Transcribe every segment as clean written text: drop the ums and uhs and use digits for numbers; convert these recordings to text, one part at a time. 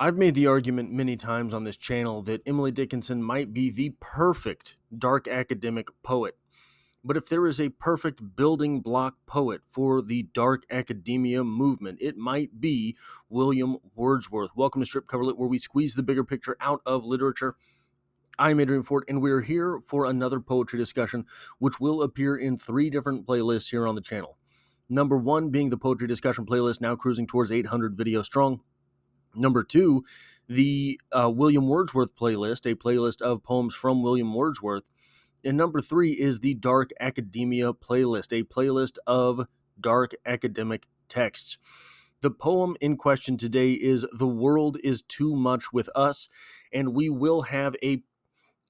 I've made the argument many times on this channel that Emily Dickinson might be the perfect dark academic poet. But if there is a perfect building block poet for the dark academia movement, it might be William Wordsworth. Welcome to Strip Cover Lit, where we squeeze the bigger picture out of literature. I'm Adrian Ford, and we're here for another poetry discussion, which will appear in 3 different playlists here on the channel. Number 1 being the poetry discussion playlist, now cruising towards 800 videos strong. Number 2, the William Wordsworth playlist, a playlist of poems from William Wordsworth. And number 3 is the Dark Academia playlist, a playlist of dark academic texts. The poem in question today is "The World is Too Much with Us," and we will have a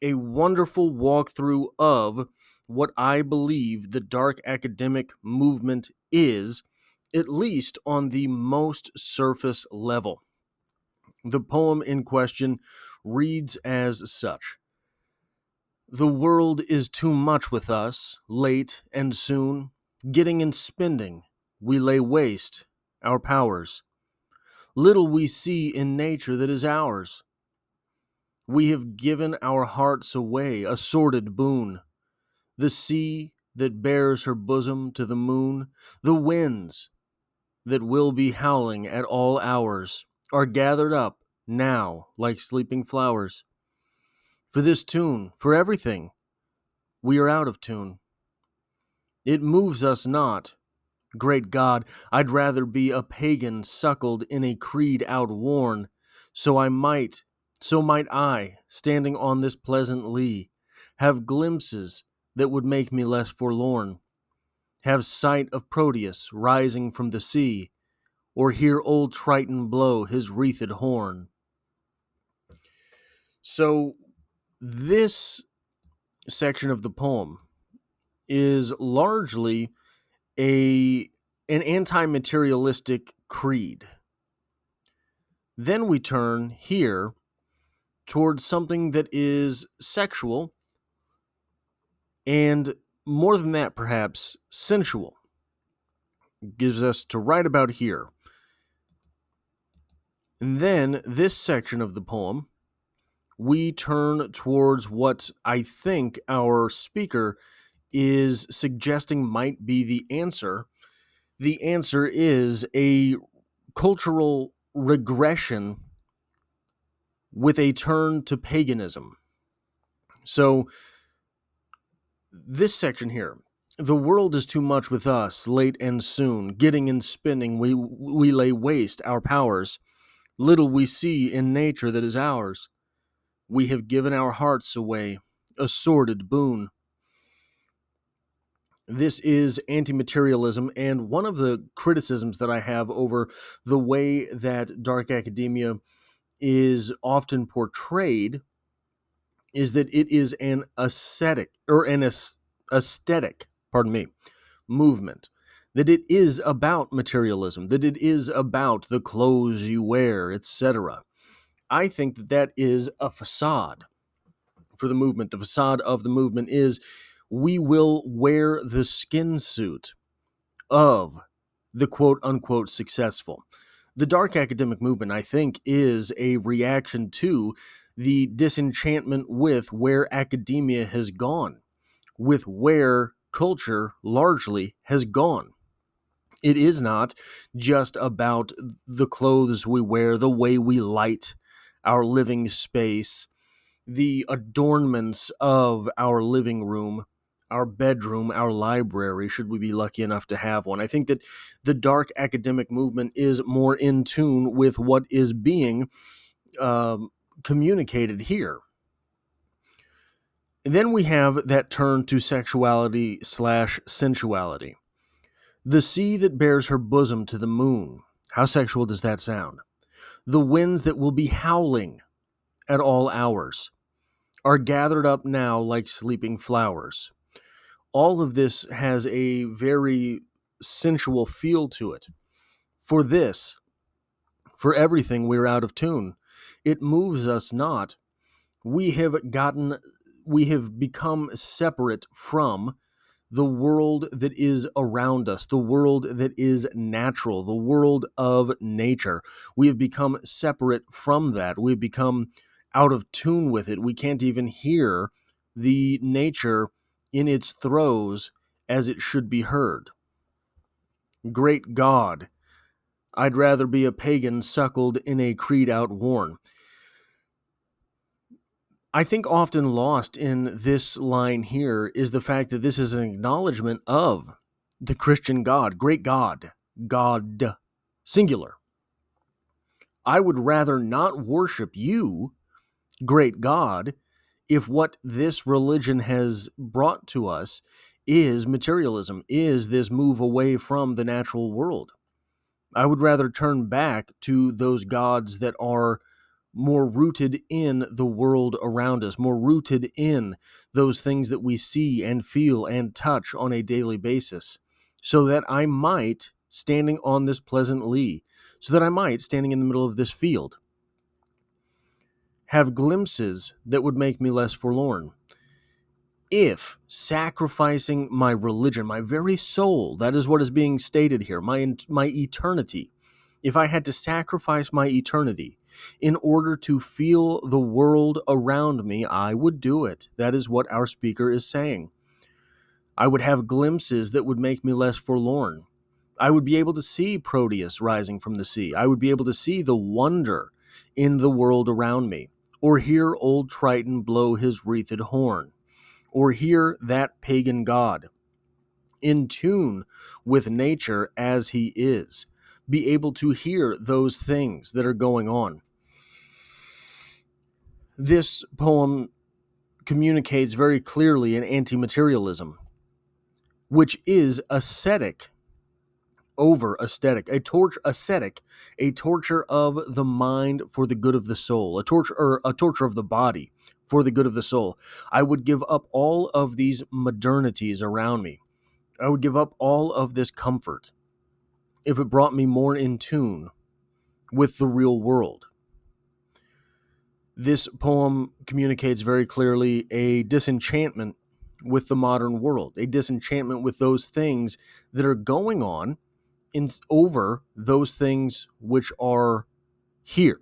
wonderful walkthrough of what I believe the dark academic movement is, at least on the most surface level. The poem in question reads as such: "The world is too much with us, late and soon, getting and spending, we lay waste our powers. Little we see in nature that is ours. We have given our hearts away, a sordid boon. The sea that bears her bosom to the moon, the winds that will be howling at all hours, are gathered up now like sleeping flowers. For this tune, for everything, we are out of tune. It moves us not. Great God, I'd rather be a pagan suckled in a creed outworn, so might I, standing on this pleasant lea, have glimpses that would make me less forlorn, have sight of Proteus rising from the sea, or hear old Triton blow his wreathed horn." So this section of the poem is largely an anti-materialistic creed. Then we turn here towards something that is sexual, and more than that, perhaps sensual. Gives us to right about here. And then this section of the poem, we turn towards what I think our speaker is suggesting might be the answer. The answer is a cultural regression with a turn to paganism. So this section here: "The world is too much with us, late and soon, getting and spending, we lay waste our powers. Little we see in nature that is ours. We have given our hearts away, a sordid boon." This is anti-materialism, and one of the criticisms that I have over the way that dark academia is often portrayed is that it is an aesthetic movement, that it is about materialism, that it is about the clothes you wear, etc. I think that that is a facade for the movement. The facade of the movement is we will wear the skin suit of the quote-unquote successful. The dark academic movement, I think, is a reaction to the disenchantment with where academia has gone, with where culture largely has gone. It is not just about the clothes we wear, the way we light our living space, the adornments of our living room, our bedroom, our library, should we be lucky enough to have one. I think that the dark academic movement is more in tune with what is being communicated here. And then we have that turn to sexuality/sensuality. "The sea that bears her bosom to the moon." How sexual does that sound? "The winds that will be howling at all hours are gathered up now like sleeping flowers." All of this has a very sensual feel to it. For this, for everything, we're out of tune. It moves us not. We have become separate from the world that is around us, the world that is natural, the world of nature. We have become separate from that. We've become out of tune with it. We can't even hear the nature in its throes as it should be heard. Great God, I'd rather be a pagan suckled in a creed outworn. I think often lost in this line here is the fact that this is an acknowledgement of the Christian God, great God, God, singular. I would rather not worship you, great God, if what this religion has brought to us is materialism, is this move away from the natural world. I would rather turn back to those gods that are more rooted in the world around us, more rooted in those things that we see and feel and touch on a daily basis, so that I might, standing on this pleasant lea, so that I might, standing in the middle of this field, have glimpses that would make me less forlorn. If sacrificing my religion, my very soul, that is what is being stated here, my eternity, if I had to sacrifice my eternity in order to feel the world around me, I would do it. That is what our speaker is saying. I would have glimpses that would make me less forlorn. I would be able to see Proteus rising from the sea. I would be able to see the wonder in the world around me, or hear old Triton blow his wreathed horn, or hear that pagan god in tune with nature as he is, be able to hear those things that are going on. This poem communicates very clearly an anti-materialism, which is ascetic over aesthetic, a torture of the mind for the good of the soul, a torture of the body for the good of the soul. I would give up all of these modernities around me. I would give up all of this comfort if it brought me more in tune with the real world. This poem communicates very clearly a disenchantment with the modern world, a disenchantment with those things that are going on over those things which are here.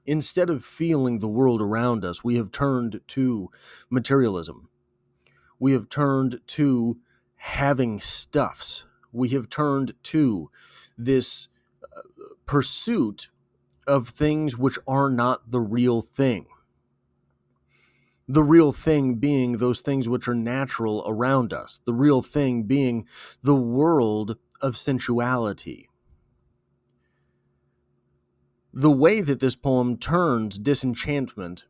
Instead of feeling the world around us, we have turned to materialism. We have turned to having stuffs. We have turned to this pursuit of things which are not the real thing. The real thing being those things which are natural around us. The real thing being the world of sensuality. The way that this poem turns disenchantment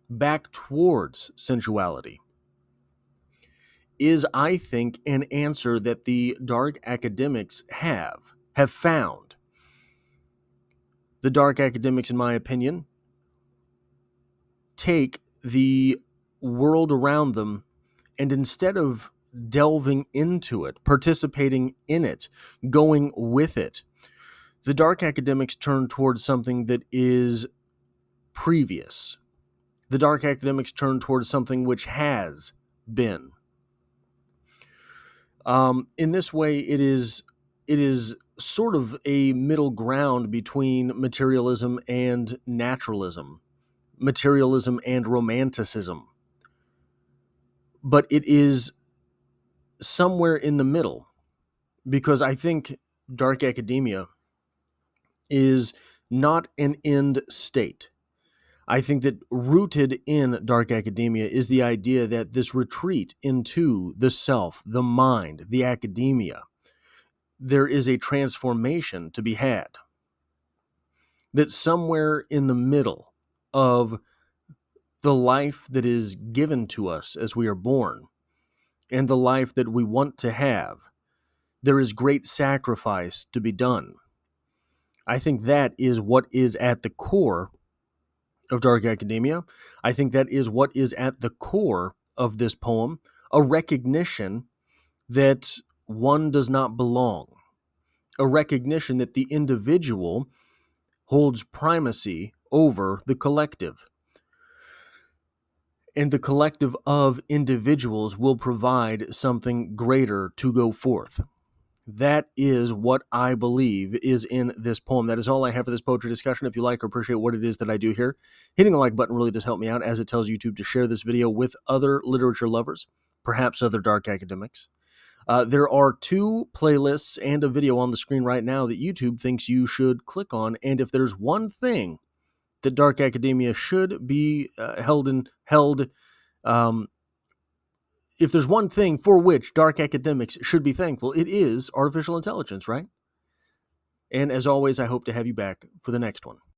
back towards sensuality is, I think, an answer that the dark academics have found. The dark academics, in my opinion, take the world around them and instead of delving into it, participating in it, going with it, the dark academics turn towards something that is previous. The dark academics turn towards something which has been. In this way, it is sort of a middle ground between materialism and naturalism, materialism and romanticism. But it is somewhere in the middle, because I think dark academia is not an end state. I think that rooted in dark academia is the idea that this retreat into the self, the mind, the academia, there is a transformation to be had. That somewhere in the middle of the life that is given to us as we are born and the life that we want to have, there is great sacrifice to be done. I think that is what is at the core of dark academia. I think that is what is at the core of this poem, a recognition that one does not belong, a recognition that the individual holds primacy over the collective. and the collective of individuals will provide something greater to go forth. That is what I believe is in this poem. That is all I have for this poetry discussion. If you like or appreciate what it is that I do here, hitting the like button really does help me out, as it tells YouTube to share this video with other literature lovers, perhaps other dark academics. There are 2 playlists and a video on the screen right now that YouTube thinks you should click on. And if there's one thing that dark academia should be if there's one thing for which dark academics should be thankful, it is artificial intelligence, right? And as always, I hope to have you back for the next one.